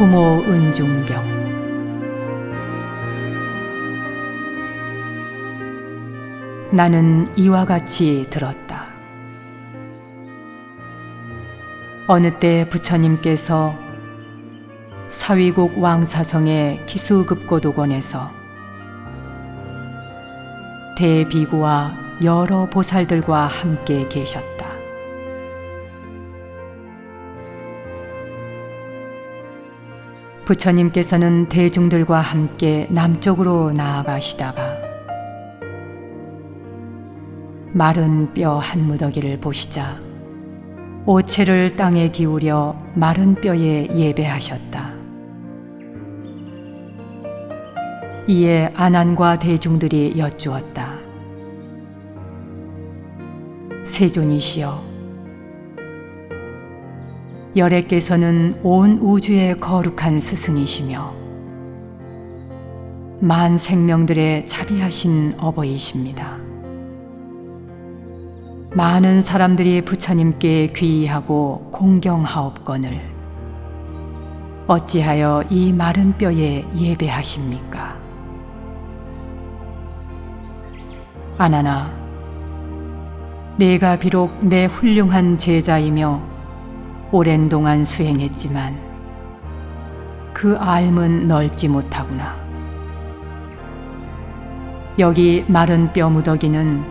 부모 은중병. 나는 이와 같이 들었다. 어느 때 부처님께서 사위국 왕사성의 기수급고도원에서 대비구와 여러 보살들과 함께 계셨다. 부처님께서는 대중들과 함께 남쪽으로 나아가시다가 마른 뼈 한 무더기를 보시자 오체를 땅에 기울여 마른 뼈에 예배하셨다. 이에 아난과 대중들이 여쭈었다. 세존이시여, 열애께서는 온 우주의 거룩한 스승이시며 만 생명들의 자비하신 어버이십니다. 많은 사람들이 부처님께 귀의하고 공경하옵거늘 어찌하여 이 마른 뼈에 예배하십니까? 아나나, 내가 비록 내 훌륭한 제자이며 오랜 동안 수행했지만 그 알은 넓지 못하구나. 여기 마른 뼈 무더기는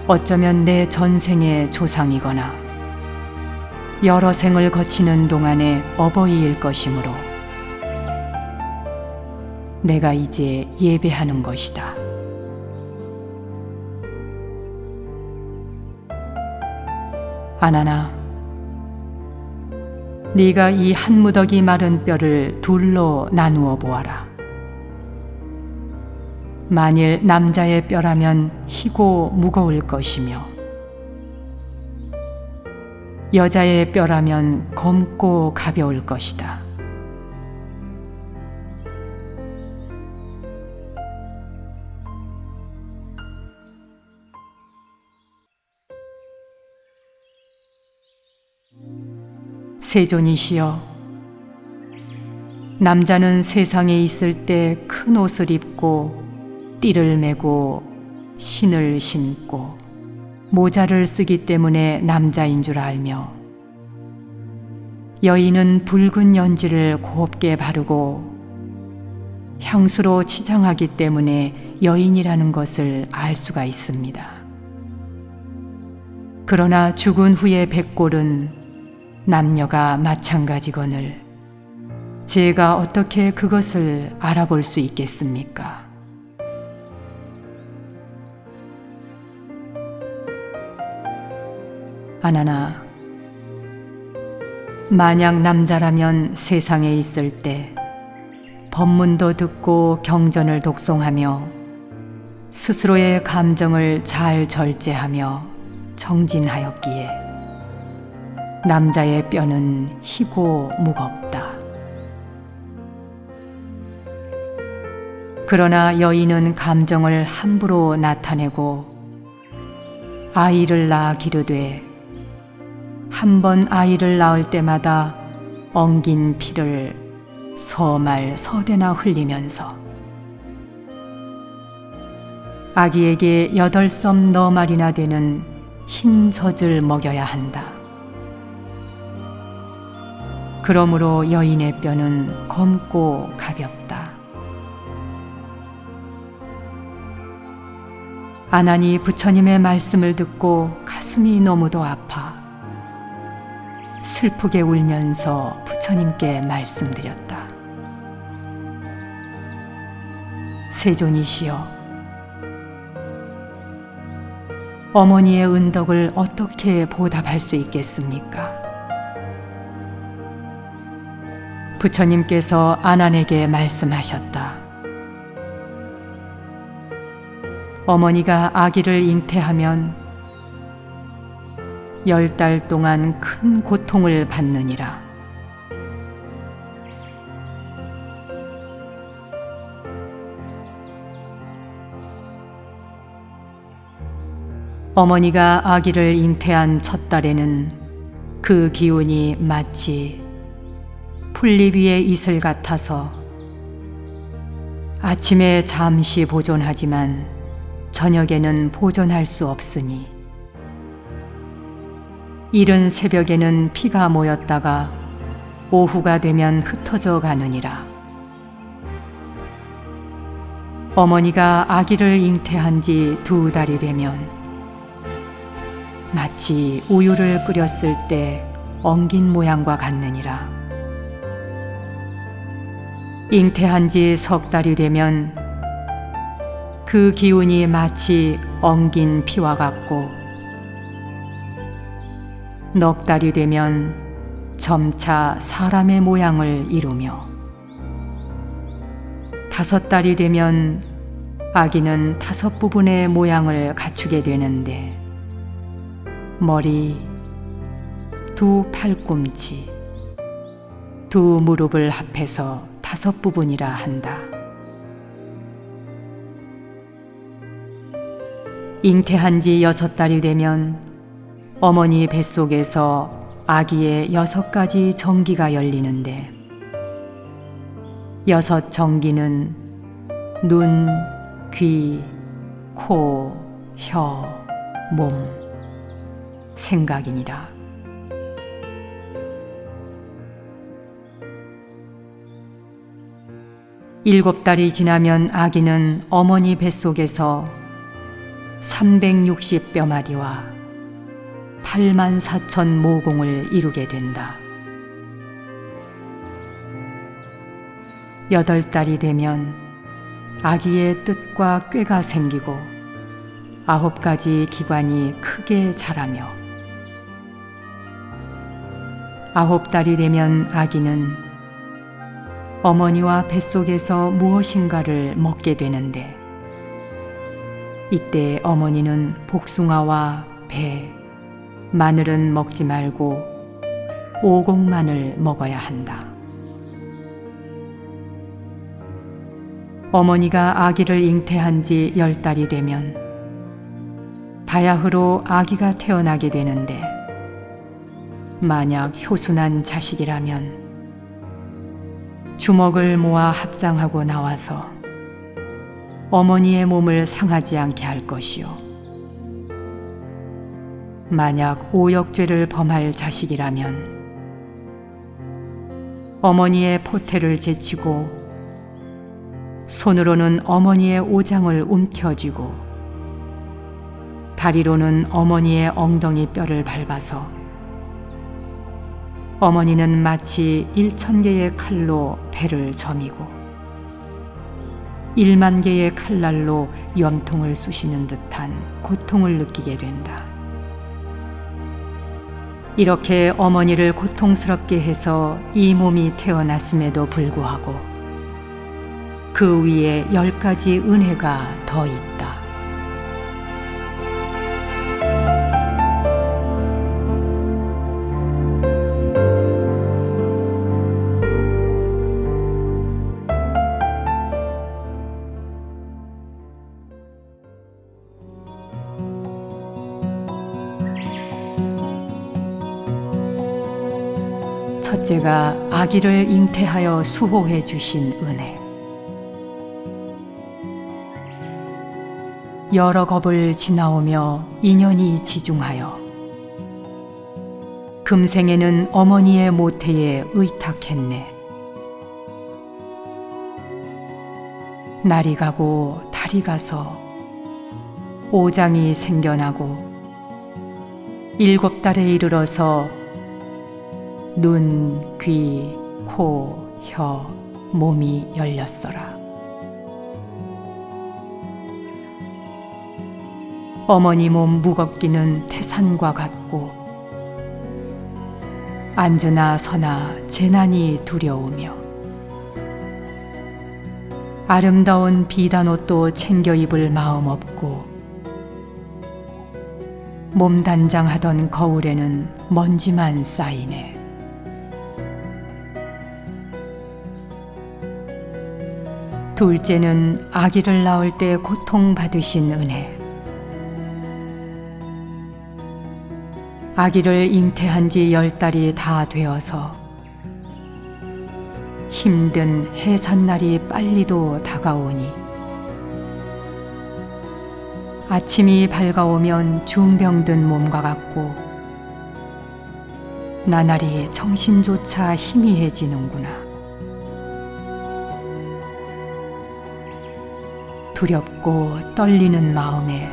어쩌면 내 전생의 조상이거나 여러 생을 거치는 동안의 어버이일 것이므로 내가 이제 예배하는 것이다. 아나나, 네가 이 한 무더기 마른 뼈를 둘로 나누어 보아라. 만일 남자의 뼈라면 희고 무거울 것이며 여자의 뼈라면 검고 가벼울 것이다. 세존이시여, 남자는 세상에 있을 때 큰 옷을 입고 띠를 매고 신을 신고 모자를 쓰기 때문에 남자인 줄 알며 여인은 붉은 연지를 곱게 바르고 향수로 치장하기 때문에 여인이라는 것을 알 수가 있습니다. 그러나 죽은 후의 백골은 남녀가 마찬가지거늘 제가 어떻게 그것을 알아볼 수 있겠습니까? 아나나, 만약 남자라면 세상에 있을 때 법문도 듣고 경전을 독송하며 스스로의 감정을 잘 절제하며 정진하였기에 남자의 뼈는 희고 무겁다. 그러나 여인은 감정을 함부로 나타내고 아이를 낳아 기르되 한 번 아이를 낳을 때마다 엉긴 피를 서말 서대나 흘리면서 아기에게 8섬 너말이나 되는 흰 젖을 먹여야 한다. 그러므로 여인의 뼈는 검고 가볍다. 아난이 부처님의 말씀을 듣고 가슴이 너무도 아파 슬프게 울면서 부처님께 말씀드렸다. 세존이시여, 어머니의 은덕을 어떻게 보답할 수 있겠습니까? 부처님께서 아난에게 말씀하셨다. 어머니가 아기를 잉태하면 10달 동안 큰 고통을 받느니라. 어머니가 아기를 잉태한 첫 달에는 그 기운이 마치 풀잎 위에 이슬 같아서 아침에 잠시 보존하지만 저녁에는 보존할 수 없으니 이른 새벽에는 피가 모였다가 오후가 되면 흩어져 가느니라. 어머니가 아기를 잉태한 지 2달이 되면 마치 우유를 끓였을 때 엉긴 모양과 같느니라. 잉태한 지 3달이 되면 그 기운이 마치 엉긴 피와 같고 4달이 되면 점차 사람의 모양을 이루며 5달이 되면 아기는 5부분의 모양을 갖추게 되는데 머리, 2 팔꿈치, 2 무릎을 합해서 5부분이라 한다. 잉태한 지 6달이 되면 어머니 뱃속에서 아기의 6가지 정기가 열리는데 6 정기는 눈, 귀, 코, 혀, 몸, 생각이니라. 일곱 달이 지나면 아기는 어머니 뱃속에서 360뼈마디와 84,000 모공을 이루게 된다. 8달이 되면 아기의 뜻과 꾀가 생기고 9가지 기관이 크게 자라며 9달이 되면 아기는 어머니와 뱃속에서 무엇인가를 먹게 되는데 이때 어머니는 복숭아와 배, 마늘은 먹지 말고 오곡만을 먹어야 한다. 어머니가 아기를 잉태한 지 10달이 되면 바야흐로 아기가 태어나게 되는데 만약 효순한 자식이라면 주먹을 모아 합장하고 나와서 어머니의 몸을 상하지 않게 할 것이요. 만약 오역죄를 범할 자식이라면 어머니의 포태를 제치고 손으로는 어머니의 오장을 움켜쥐고 다리로는 어머니의 엉덩이 뼈를 밟아서 어머니는 마치 1000개의 칼로 배를 저미고 10,000개의 칼날로 염통을 쑤시는 듯한 고통을 느끼게 된다. 이렇게 어머니를 고통스럽게 해서 이 몸이 태어났음에도 불구하고 그 위에 10가지 은혜가 더 있다. 첫째가 아기를 잉태하여 수호해 주신 은혜. 여러 겁을 지나오며 인연이 지중하여 금생에는 어머니의 모태에 의탁했네. 날이 가고 달이 가서 오장이 생겨나고 7달에 이르러서 눈, 귀, 코, 혀, 몸이 열렸어라. 어머니 몸 무겁기는 태산과 같고 앉으나 서나 재난이 두려우며 아름다운 비단옷도 챙겨 입을 마음 없고 몸단장하던 거울에는 먼지만 쌓이네. 둘째는 아기를 낳을 때 고통받으신 은혜. 아기를 잉태한 지 10달이 다 되어서 힘든 해산날이 빨리도 다가오니 아침이 밝아오면 중병든 몸과 같고 나날이 정신조차 희미해지는구나. 두렵고 떨리는 마음에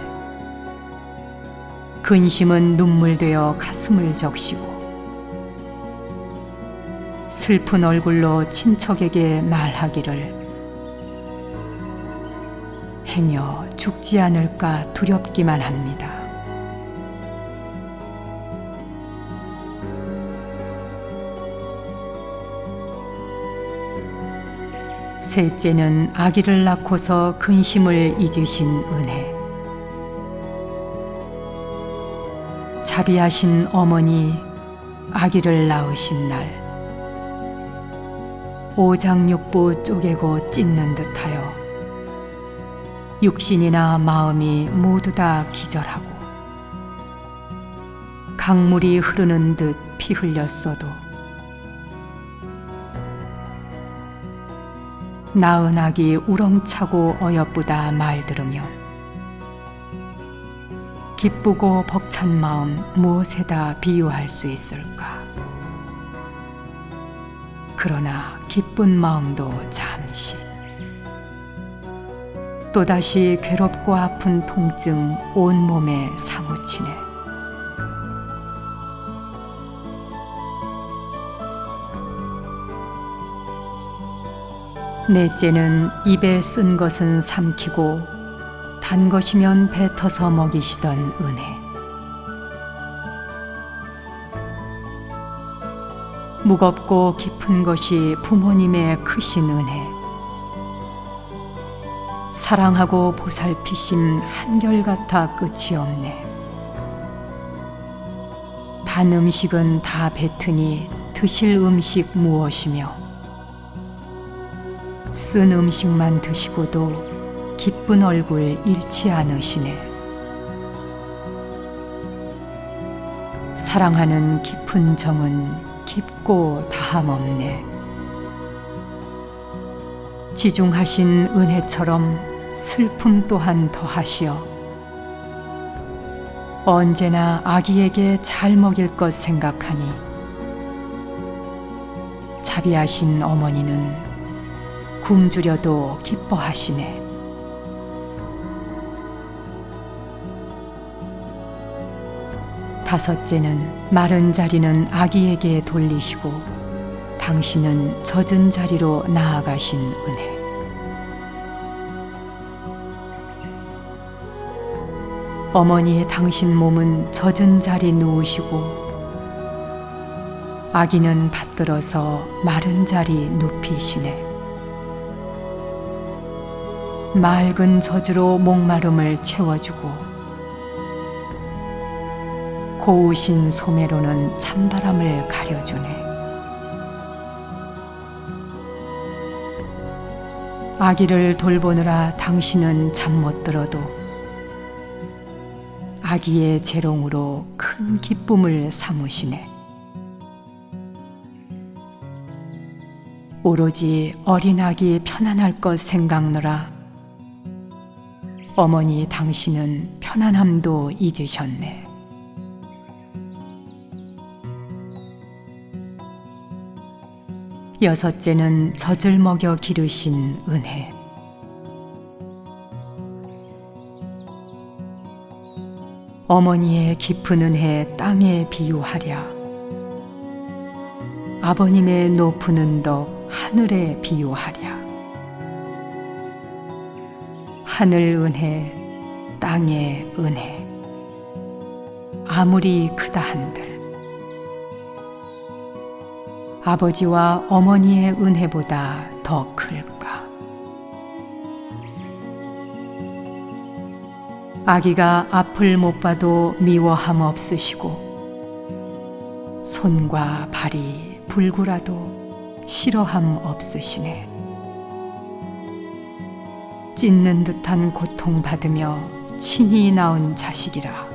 근심은 눈물되어 가슴을 적시고 슬픈 얼굴로 친척에게 말하기를 행여 죽지 않을까 두렵기만 합니다. 셋째는 아기를 낳고서 근심을 잊으신 은혜. 자비하신 어머니 아기를 낳으신 날 오장육부 쪼개고 찢는 듯하여 육신이나 마음이 모두 다 기절하고 강물이 흐르는 듯 피 흘렸어도 낳은 아기 우렁차고 어여쁘다 말 들으면 기쁘고 벅찬 마음 무엇에다 비유할 수 있을까? 그러나 기쁜 마음도 잠시 또다시 괴롭고 아픈 통증 온몸에 사무치네. 넷째는 입에 쓴 것은 삼키고 단 것이면 뱉어서 먹이시던 은혜. 무겁고 깊은 것이 부모님의 크신 은혜. 사랑하고 보살피심 한결같아 끝이 없네. 단 음식은 다 뱉으니 드실 음식 무엇이며 쓴 음식만 드시고도 기쁜 얼굴 잃지 않으시네. 사랑하는 깊은 정은 깊고 다함없네. 지중하신 은혜처럼 슬픔 또한 더하시어 언제나 아기에게 잘 먹일 것 생각하니 자비하신 어머니는 굶주려도 기뻐하시네. 다섯째는 마른 자리는 아기에게 돌리시고 당신은 젖은 자리로 나아가신 은혜. 어머니의 당신 몸은 젖은 자리 누우시고 아기는 받들어서 마른 자리 눕히시네. 맑은 젖으로 목마름을 채워주고 고우신 소매로는 찬바람을 가려주네. 아기를 돌보느라 당신은 잠 못 들어도 아기의 재롱으로 큰 기쁨을 삼으시네. 오로지 어린 아기 편안할 것 생각느라 어머니 당신은 편안함도 잊으셨네. 여섯째는 젖을 먹여 기르신 은혜. 어머니의 깊은 은혜 땅에 비유하랴. 아버님의 높은 은덕 하늘에 비유하랴. 하늘 은혜, 땅의 은혜, 아무리 크다 한들 아버지와 어머니의 은혜보다 더 클까? 아기가 앞을 못 봐도 미워함 없으시고 손과 발이 불구라도 싫어함 없으시네. 찢는 듯한 고통받으며 친히 낳은 자식이라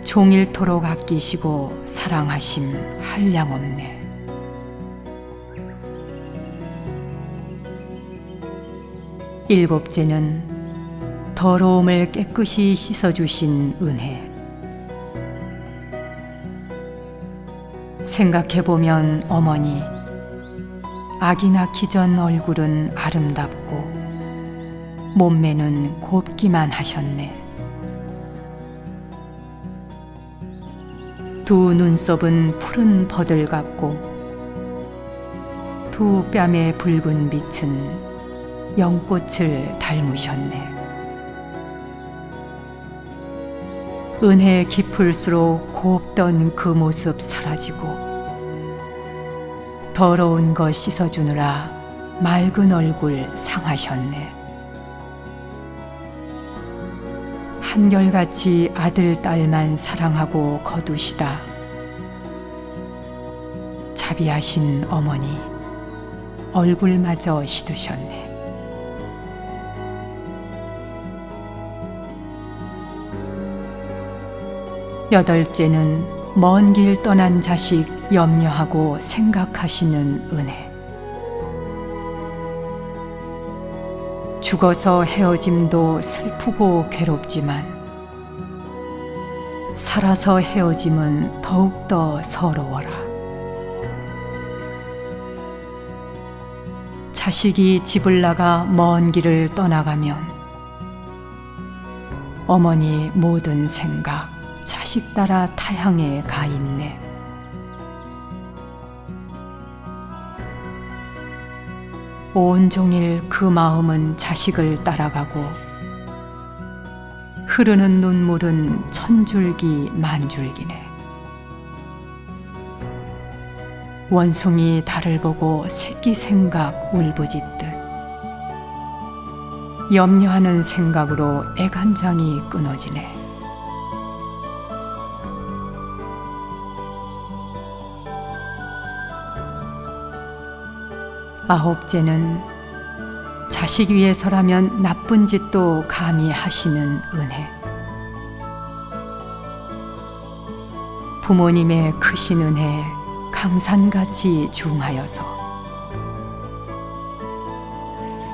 종일토록 아끼시고 사랑하심 한량없네. 일곱째는 더러움을 깨끗이 씻어주신 은혜. 생각해보면 어머니, 아기 낳기 전 얼굴은 아름답고 몸매는 곱기만 하셨네. 두 눈썹은 푸른 버들 같고 두 뺨의 붉은 빛은 연꽃을 닮으셨네. 은혜 깊을수록 곱던 그 모습 사라지고 더러운 것 씻어주느라 맑은 얼굴 상하셨네. 한결같이 아들, 딸만 사랑하고 거두시다. 자비하신 어머니, 얼굴마저 씻으셨네. 여덟째는 먼 길 떠난 자식 염려하고 생각하시는 은혜. 죽어서 헤어짐도 슬프고 괴롭지만 살아서 헤어짐은 더욱더 서러워라. 자식이 집을 나가 먼 길을 떠나가면 어머니 모든 생각 자식 따라 타향에 가 있네. 온종일 그 마음은 자식을 따라가고 흐르는 눈물은 천줄기 만줄기네. 원숭이 달을 보고 새끼 생각 울부짖듯 염려하는 생각으로 애간장이 끊어지네. 아홉째는 자식 위해서라면 나쁜 짓도 감히 하시는 은혜. 부모님의 크신 은혜 강산같이 중하여서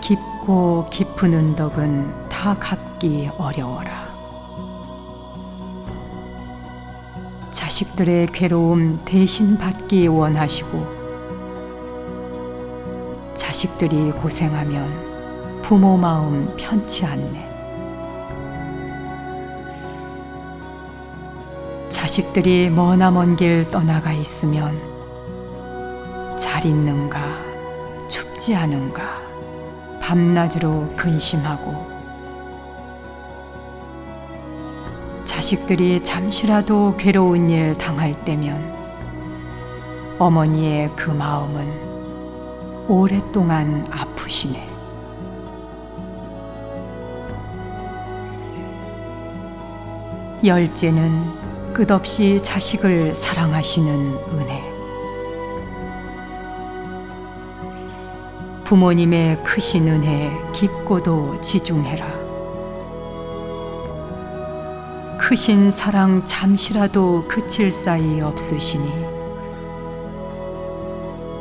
깊고 깊은 은덕은 다 갚기 어려워라. 자식들의 괴로움 대신 받기 원하시고 자식들이 고생하면 부모 마음 편치 않네. 자식들이 머나먼 길 떠나가 있으면 잘 있는가 춥지 않은가 밤낮으로 근심하고 자식들이 잠시라도 괴로운 일 당할 때면 어머니의 그 마음은 오랫동안 아프시네. 열째는 끝없이 자식을 사랑하시는 은혜. 부모님의 크신 은혜 깊고도 지중해라. 크신 사랑 잠시라도 그칠 사이 없으시니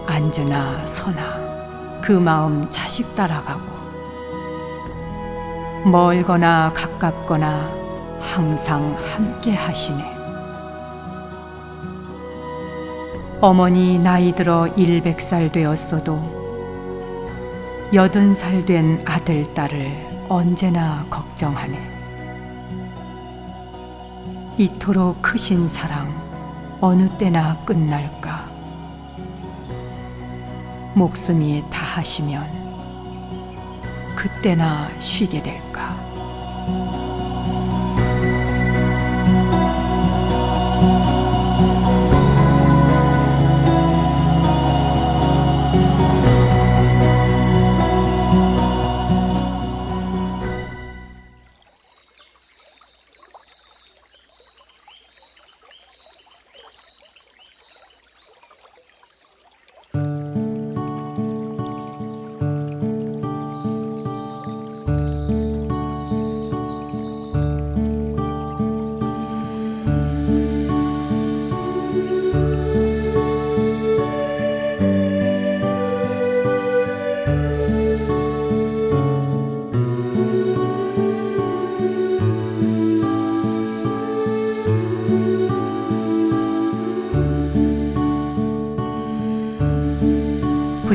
앉으나 서나 그 마음 자식 따라가고 멀거나 가깝거나 항상 함께 하시네. 어머니 나이 들어 100살 되었어도 80살 된 아들, 딸을 언제나 걱정하네. 이토록 크신 사랑 어느 때나 끝날까? 목숨이 다하시면 그때나 쉬게 될까?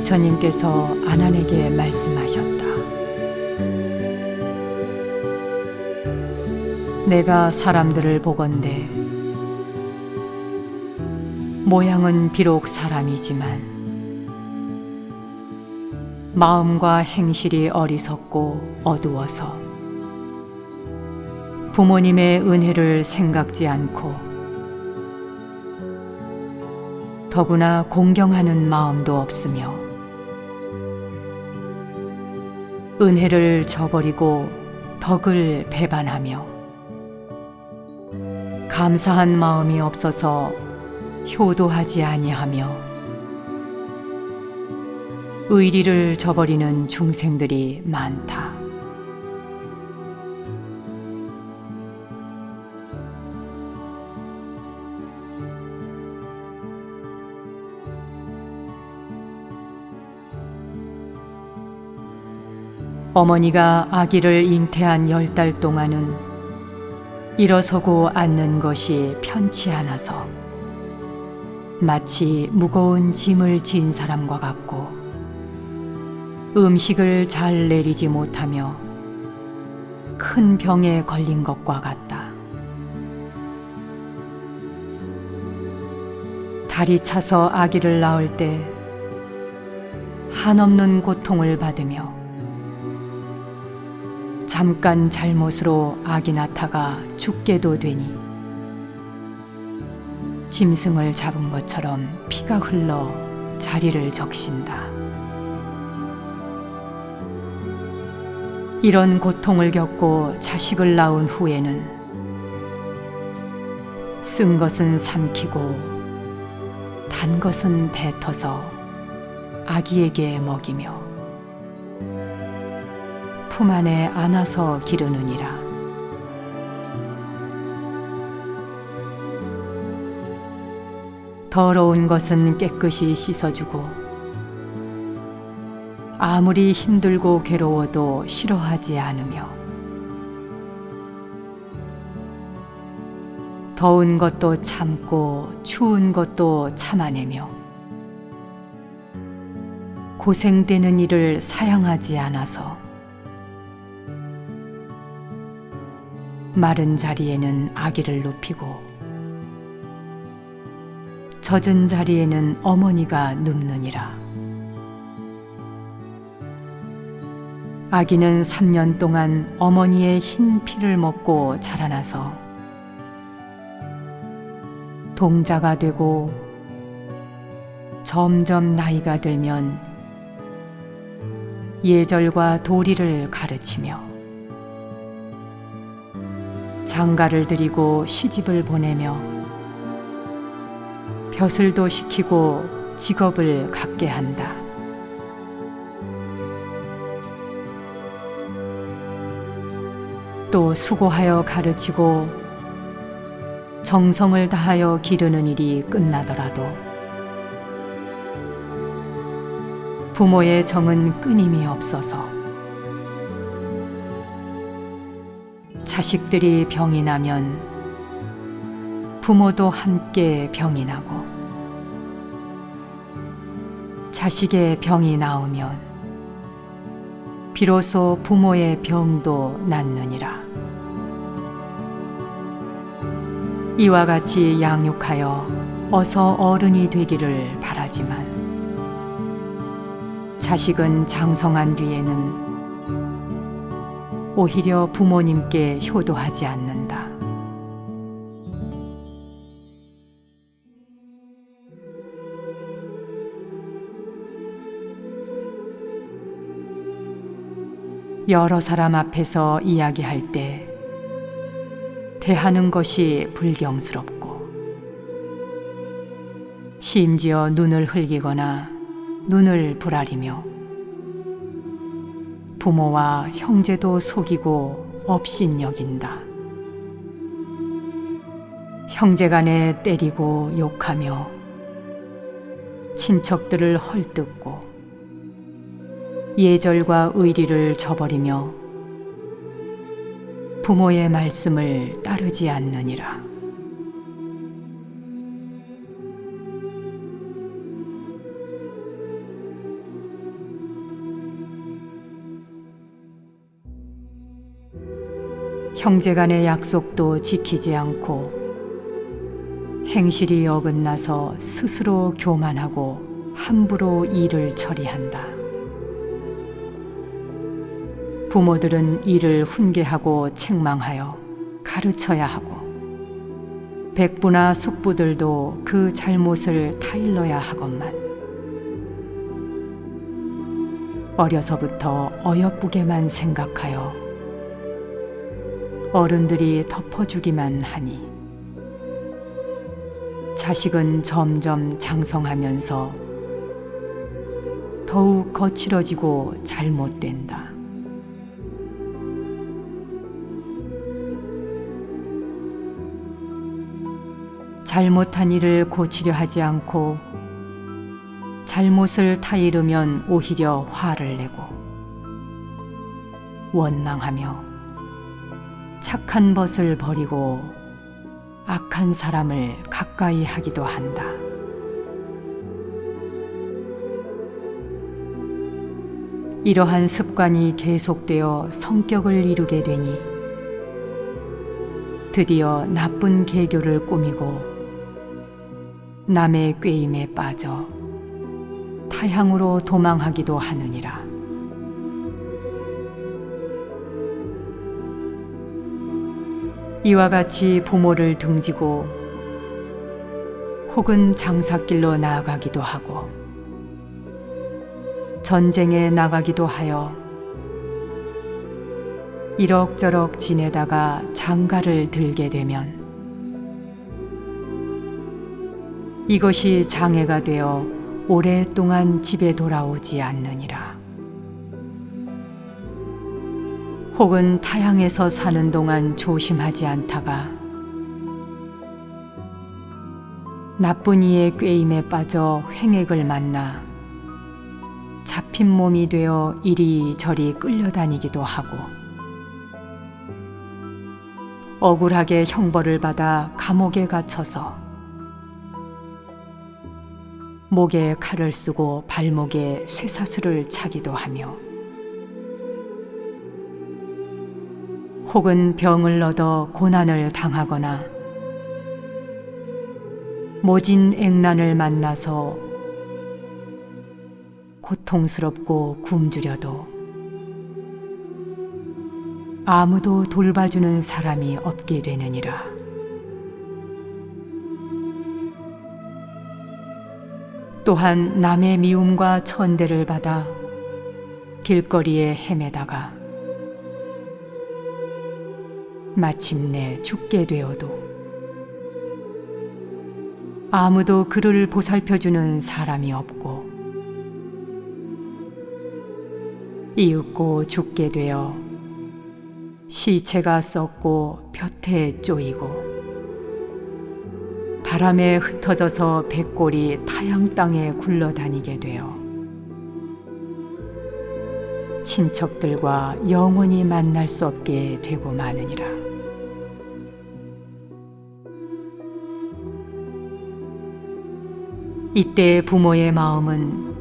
부처님께서 아난에게 말씀하셨다. 내가 사람들을 보건대 모양은 비록 사람이지만 마음과 행실이 어리석고 어두워서 부모님의 은혜를 생각지 않고 더구나 공경하는 마음도 없으며 은혜를 저버리고 덕을 배반하며 감사한 마음이 없어서 효도하지 아니하며 의리를 저버리는 중생들이 많다. 어머니가 아기를 잉태한 10달 동안은 일어서고 앉는 것이 편치 않아서 마치 무거운 짐을 진 사람과 같고 음식을 잘 내리지 못하며 큰 병에 걸린 것과 같다. 다리 차서 아기를 낳을 때 한없는 고통을 받으며 잠깐 잘못으로 아기 낳다가 죽게도 되니 짐승을 잡은 것처럼 피가 흘러 자리를 적신다. 이런 고통을 겪고 자식을 낳은 후에는 쓴 것은 삼키고 단 것은 뱉어서 아기에게 먹이며 품 안에 안아서 기르느니라. 더러운 것은 깨끗이 씻어주고 아무리 힘들고 괴로워도 싫어하지 않으며 더운 것도 참고 추운 것도 참아내며 고생되는 일을 사양하지 않아서 마른 자리에는 아기를 눕히고 젖은 자리에는 어머니가 눕느니라. 아기는 3년 동안 어머니의 흰 피를 먹고 자라나서 동자가 되고 점점 나이가 들면 예절과 도리를 가르치며 장가를 들이고 시집을 보내며 벼슬도 시키고 직업을 갖게 한다. 또 수고하여 가르치고 정성을 다하여 기르는 일이 끝나더라도 부모의 정은 끊임이 없어서 자식들이 병이 나면 부모도 함께 병이 나고 자식의 병이 나오면 비로소 부모의 병도 낫느니라. 이와 같이 양육하여 어서 어른이 되기를 바라지만 자식은 장성한 뒤에는 오히려 부모님께 효도하지 않는다. 여러 사람 앞에서 이야기할 때 대하는 것이 불경스럽고 심지어 눈을 흘기거나 눈을 부라리며 부모와 형제도 속이고 업신여긴다. 형제간에 때리고 욕하며 친척들을 헐뜯고 예절과 의리를 저버리며 부모의 말씀을 따르지 않느니라. 형제간의 약속도 지키지 않고 행실이 어긋나서 스스로 교만하고 함부로 일을 처리한다. 부모들은 이를 훈계하고 책망하여 가르쳐야 하고 백부나 숙부들도 그 잘못을 타일러야 하건만 어려서부터 어여쁘게만 생각하여 어른들이 덮어주기만 하니 자식은 점점 장성하면서 더욱 거칠어지고 잘못된다. 잘못한 일을 고치려 하지 않고 잘못을 타이르면 오히려 화를 내고 원망하며 착한 벗을 버리고 악한 사람을 가까이 하기도 한다. 이러한 습관이 계속되어 성격을 이루게 되니 드디어 나쁜 계교를 꾸미고 남의 꾀임에 빠져 타향으로 도망하기도 하느니라. 이와 같이 부모를 등지고 혹은 장사길로 나아가기도 하고 전쟁에 나가기도 하여 이럭저럭 지내다가 장가를 들게 되면 이것이 장애가 되어 오랫동안 집에 돌아오지 않느니라. 혹은 타향에서 사는 동안 조심하지 않다가 나쁜 이의 꾀임에 빠져 횡액을 만나 잡힌 몸이 되어 이리저리 끌려다니기도 하고 억울하게 형벌을 받아 감옥에 갇혀서 목에 칼을 쓰고 발목에 쇠사슬을 차기도 하며 혹은 병을 얻어 고난을 당하거나 모진 액난을 만나서 고통스럽고 굶주려도 아무도 돌봐주는 사람이 없게 되느니라. 또한 남의 미움과 천대를 받아 길거리에 헤매다가 마침내 죽게 되어도 아무도 그를 보살펴주는 사람이 없고 이윽고 죽게 되어 시체가 썩고 볕에 쪼이고 바람에 흩어져서 백골이 타양 땅에 굴러다니게 되어 친척들과 영원히 만날 수 없게 되고 마느니라. 이때 부모의 마음은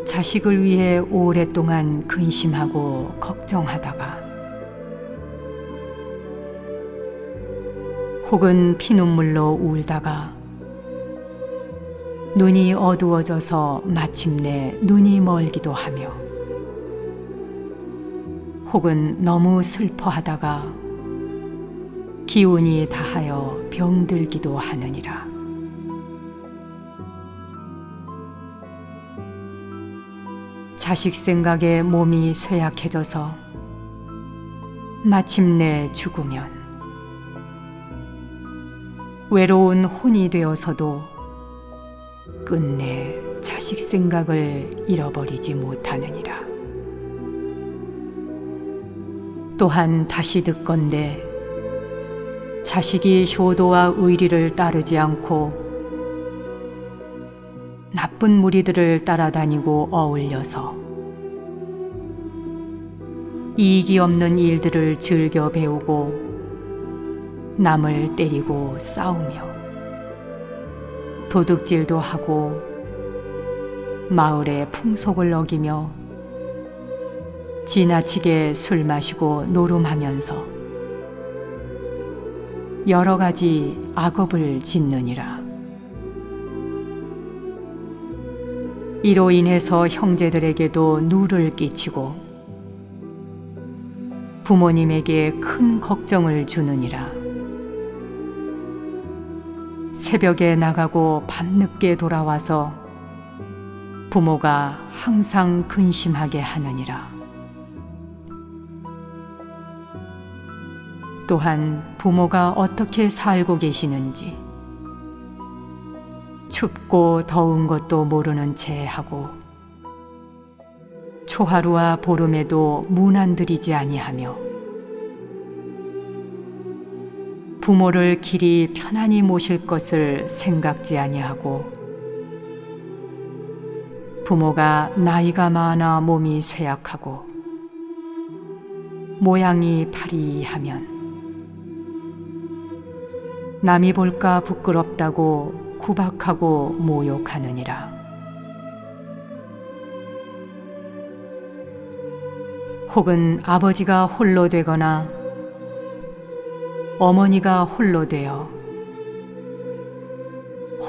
자식을 위해 오랫동안 근심하고 걱정하다가 혹은 피눈물로 울다가 눈이 어두워져서 마침내 눈이 멀기도 하며 혹은 너무 슬퍼하다가 기운이 다하여 병들기도 하느니라. 자식 생각에 몸이 쇠약해져서 마침내 죽으면 외로운 혼이 되어서도 끝내 자식 생각을 잃어버리지 못하느니라. 또한 다시 듣건대 자식이 효도와 의리를 따르지 않고 나쁜 무리들을 따라다니고 어울려서 이익이 없는 일들을 즐겨 배우고 남을 때리고 싸우며 도둑질도 하고 마을의 풍속을 어기며 지나치게 술 마시고 노름하면서 여러 가지 악업을 짓느니라. 이로 인해서 형제들에게도 누를 끼치고 부모님에게 큰 걱정을 주느니라. 새벽에 나가고 밤늦게 돌아와서 부모가 항상 근심하게 하느니라. 또한 부모가 어떻게 살고 계시는지 춥고 더운 것도 모르는 채 하고 초하루와 보름에도 문 들이지 아니하며 부모를 길이 편안히 모실 것을 생각지 아니하고 부모가 나이가 많아 몸이 쇠약하고 모양이 파리하면 남이 볼까 부끄럽다고 구박하고 모욕하느니라. 혹은 아버지가 홀로 되거나 어머니가 홀로 되어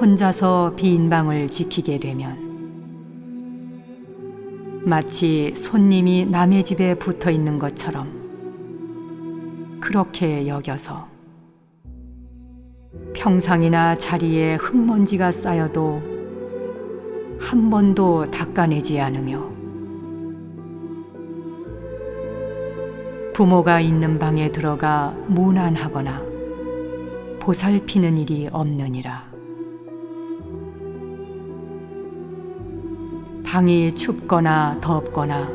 혼자서 빈 방을 지키게 되면 마치 손님이 남의 집에 붙어 있는 것처럼 그렇게 여겨서 평상이나 자리에 흙먼지가 쌓여도 한 번도 닦아내지 않으며 부모가 있는 방에 들어가 문안하거나 보살피는 일이 없느니라. 방이 춥거나 덥거나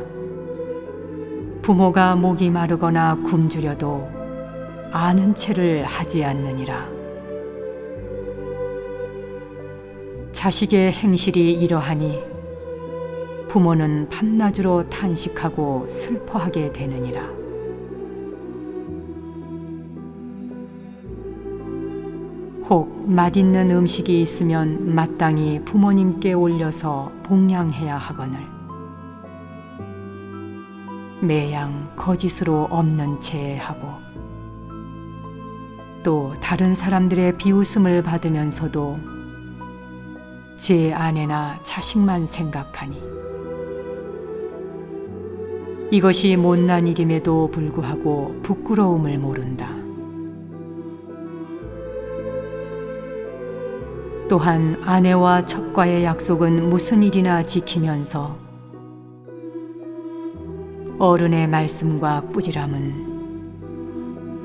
부모가 목이 마르거나 굶주려도 아는 체를 하지 않느니라. 자식의 행실이 이러하니 부모는 밤낮으로 탄식하고 슬퍼하게 되느니라. 혹 맛있는 음식이 있으면 마땅히 부모님께 올려서 봉양해야 하거늘 매양 거짓으로 없는 채 하고 또 다른 사람들의 비웃음을 받으면서도 제 아내나 자식만 생각하니 이것이 못난 일임에도 불구하고 부끄러움을 모른다. 또한 아내와 첩과의 약속은 무슨 일이나 지키면서 어른의 말씀과 꾸지람은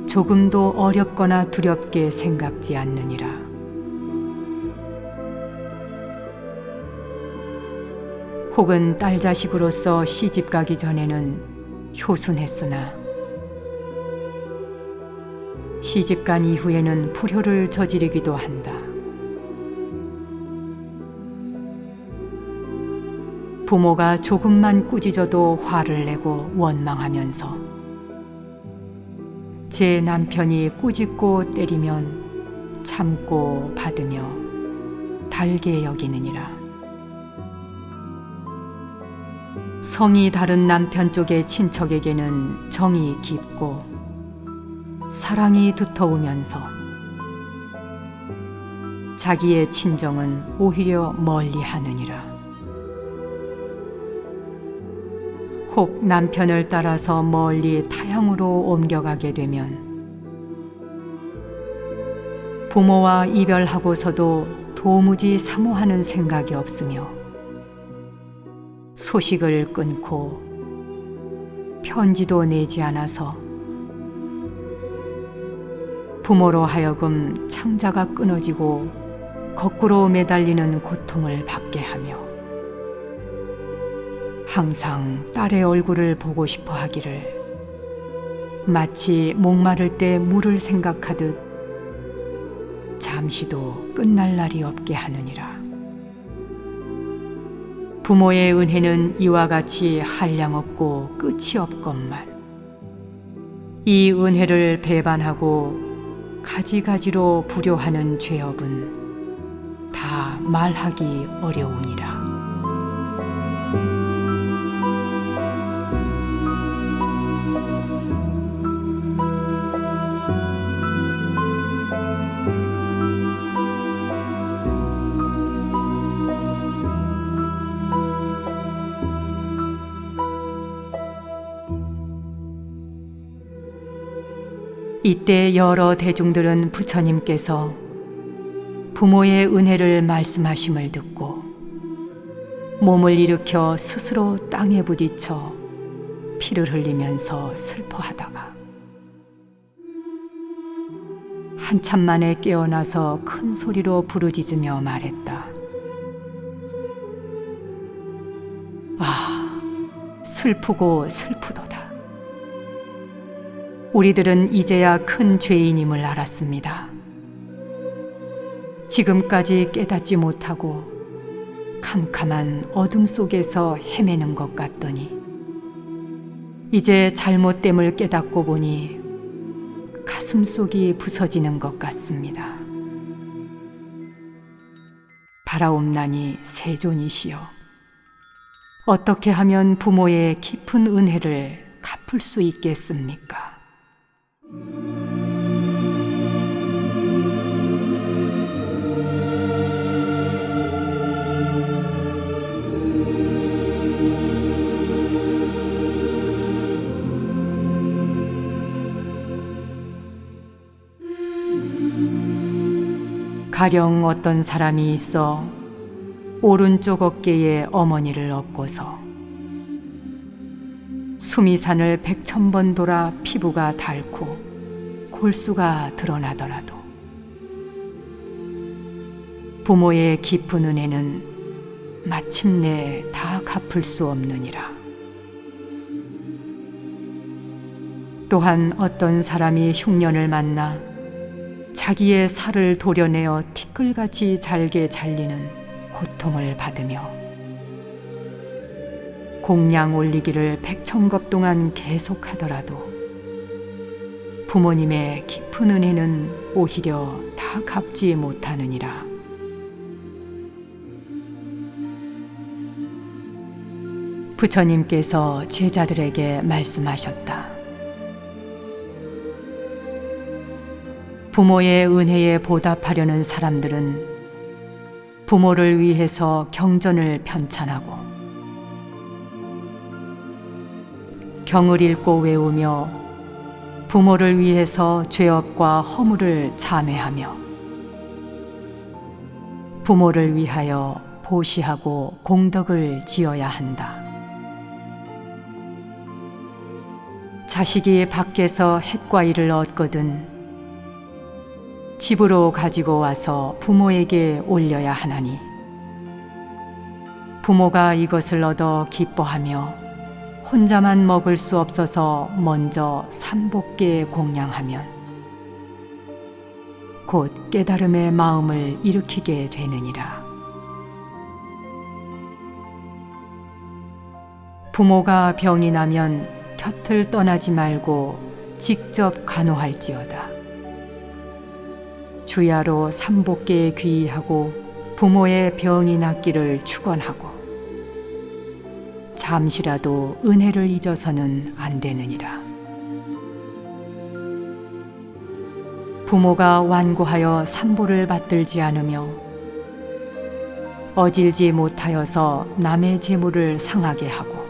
조금도 어렵거나 두렵게 생각지 않느니라. 혹은 딸 자식으로서 시집 가기 전에는 효순했으나 시집 간 이후에는 불효를 저지르기도 한다. 부모가 조금만 꾸짖어도 화를 내고 원망하면서 제 남편이 꾸짖고 때리면 참고 받으며 달게 여기느니라. 성이 다른 남편 쪽의 친척에게는 정이 깊고 사랑이 두터우면서 자기의 친정은 오히려 멀리 하느니라. 혹 남편을 따라서 멀리 타향으로 옮겨가게 되면 부모와 이별하고서도 도무지 사모하는 생각이 없으며 소식을 끊고 편지도 내지 않아서 부모로 하여금 창자가 끊어지고 거꾸로 매달리는 고통을 받게 하며 항상 딸의 얼굴을 보고 싶어 하기를 마치 목마를 때 물을 생각하듯 잠시도 끝날 날이 없게 하느니라. 부모의 은혜는 이와 같이 한량없고 끝이 없건만 이 은혜를 배반하고 가지가지로 불효하는 죄업은 다 말하기 어려우니라. 이때 여러 대중들은 부처님께서 부모의 은혜를 말씀하심을 듣고 몸을 일으켜 스스로 땅에 부딪혀 피를 흘리면서 슬퍼하다가 한참 만에 깨어나서 큰 소리로 부르짖으며 말했다. 아, 슬프고 슬프도다. 우리들은 이제야 큰 죄인임을 알았습니다. 지금까지 깨닫지 못하고 캄캄한 어둠 속에서 헤매는 것 같더니 이제 잘못됨을 깨닫고 보니 가슴속이 부서지는 것 같습니다. 바라옵나니 세존이시여, 어떻게 하면 부모의 깊은 은혜를 갚을 수 있겠습니까? 가령 어떤 사람이 있어 오른쪽 어깨에 어머니를 업고서 수미산을 100,000번 돌아 피부가 닳고 골수가 드러나더라도 부모의 깊은 은혜는 마침내 다 갚을 수 없느니라. 또한 어떤 사람이 흉년을 만나 자기의 살을 도려내어 티끌같이 잘게 잘리는 고통을 받으며 공양 올리기를 100,000겁 동안 계속하더라도 부모님의 깊은 은혜는 오히려 다 갚지 못하느니라. 부처님께서 제자들에게 말씀하셨다. 부모의 은혜에 보답하려는 사람들은 부모를 위해서 경전을 편찬하고 경을 읽고 외우며 부모를 위해서 죄업과 허물을 자매하며 부모를 위하여 보시하고 공덕을 지어야 한다. 자식이 밖에서 햇과일을 얻거든 집으로 가지고 와서 부모에게 올려야 하나니 부모가 이것을 얻어 기뻐하며 혼자만 먹을 수 없어서 먼저 삼복께 공양하면 곧 깨달음의 마음을 일으키게 되느니라. 부모가 병이 나면 곁을 떠나지 말고 직접 간호할지어다. 주야로 삼복계에 귀의하고 부모의 병이 낫기를 축원하고 잠시라도 은혜를 잊어서는 안 되느니라. 부모가 완고하여 삼보를 받들지 않으며 어질지 못하여서 남의 재물을 상하게 하고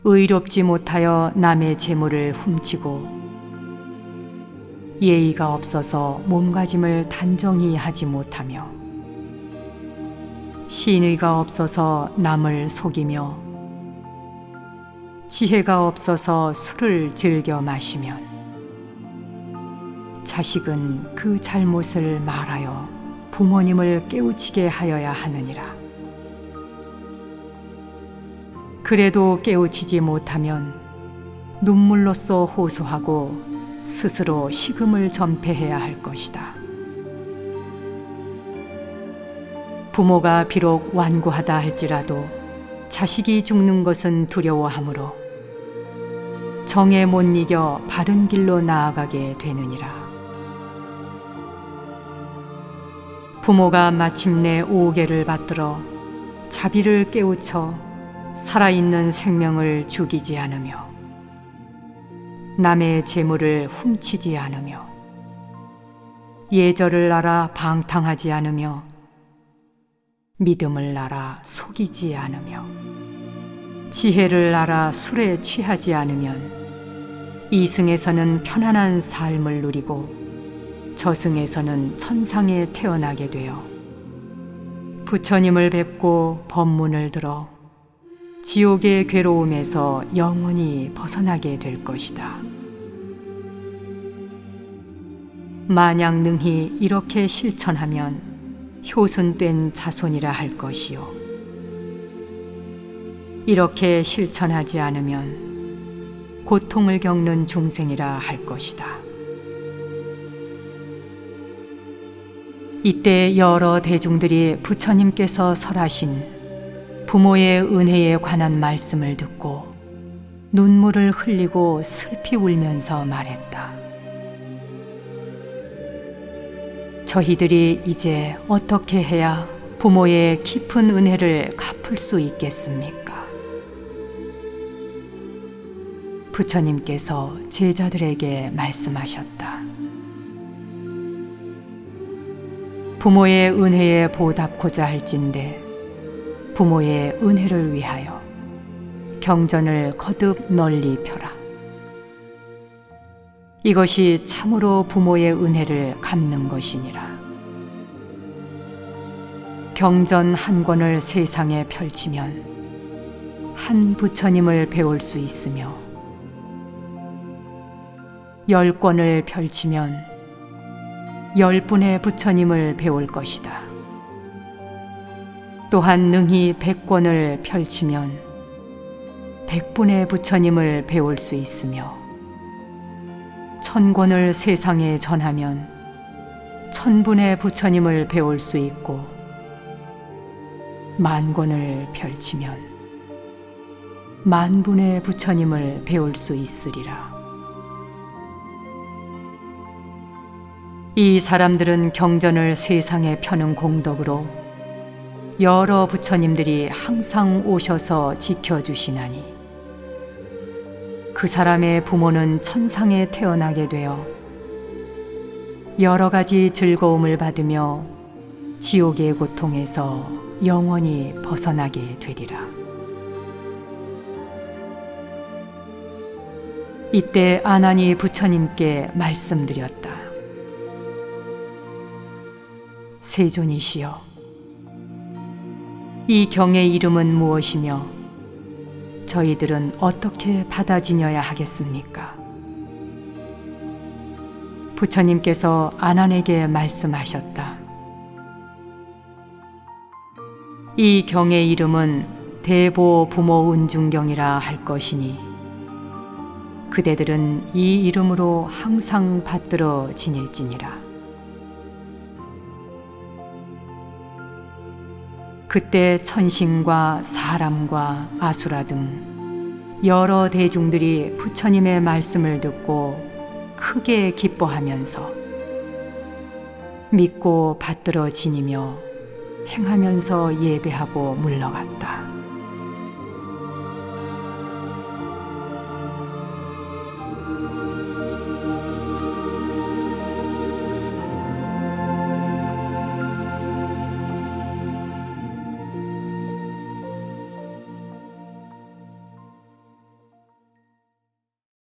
의롭지 못하여 남의 재물을 훔치고 예의가 없어서 몸가짐을 단정히 하지 못하며 신의가 없어서 남을 속이며 지혜가 없어서 술을 즐겨 마시면 자식은 그 잘못을 말하여 부모님을 깨우치게 하여야 하느니라. 그래도 깨우치지 못하면 눈물로써 호소하고 스스로 식음을 전폐해야 할 것이다. 부모가 비록 완고하다 할지라도 자식이 죽는 것은 두려워하므로 정에 못 이겨 바른 길로 나아가게 되느니라. 부모가 마침내 오계를 받들어 자비를 깨우쳐 살아있는 생명을 죽이지 않으며 남의 재물을 훔치지 않으며 예절을 알아 방탕하지 않으며 믿음을 알아 속이지 않으며 지혜를 알아 술에 취하지 않으면 이승에서는 편안한 삶을 누리고 저승에서는 천상에 태어나게 되어 부처님을 뵙고 법문을 들어 지옥의 괴로움에서 영원히 벗어나게 될 것이다. 만약 능히 이렇게 실천하면 효순된 자손이라 할 것이요. 이렇게 실천하지 않으면 고통을 겪는 중생이라 할 것이다. 이때 여러 대중들이 부처님께서 설하신 부모의 은혜에 관한 말씀을 듣고 눈물을 흘리고 슬피 울면서 말했다. 저희들이 이제 어떻게 해야 부모의 깊은 은혜를 갚을 수 있겠습니까? 부처님께서 제자들에게 말씀하셨다. 부모의 은혜에 보답고자 할진대 부모의 은혜를 위하여 경전을 거듭 널리 펴라. 이것이 참으로 부모의 은혜를 갚는 것이니라. 경전 한 권을 세상에 펼치면 한 부처님을 배울 수 있으며 10권을 펼치면 10분의 부처님을 배울 것이다. 또한 능히 100권을 펼치면 100분의 부처님을 배울 수 있으며 1000권을 세상에 전하면 1000분의 부처님을 배울 수 있고 10,000권을 펼치면 10,000분의 부처님을 배울 수 있으리라. 이 사람들은 경전을 세상에 펴는 공덕으로 여러 부처님들이 항상 오셔서 지켜주시나니 그 사람의 부모는 천상에 태어나게 되어 여러 가지 즐거움을 받으며 지옥의 고통에서 영원히 벗어나게 되리라. 이때 아난이 부처님께 말씀드렸다. 세존이시여, 이 경의 이름은 무엇이며 저희들은 어떻게 받아 지녀야 하겠습니까? 부처님께서 아난에게 말씀하셨다. 이 경의 이름은 대보 부모 은중경이라 할 것이니 그대들은 이 이름으로 항상 받들어 지닐지니라. 그때 천신과 사람과 아수라 등 여러 대중들이 부처님의 말씀을 듣고 크게 기뻐하면서 믿고 받들어 지니며 행하면서 예배하고 물러갔다.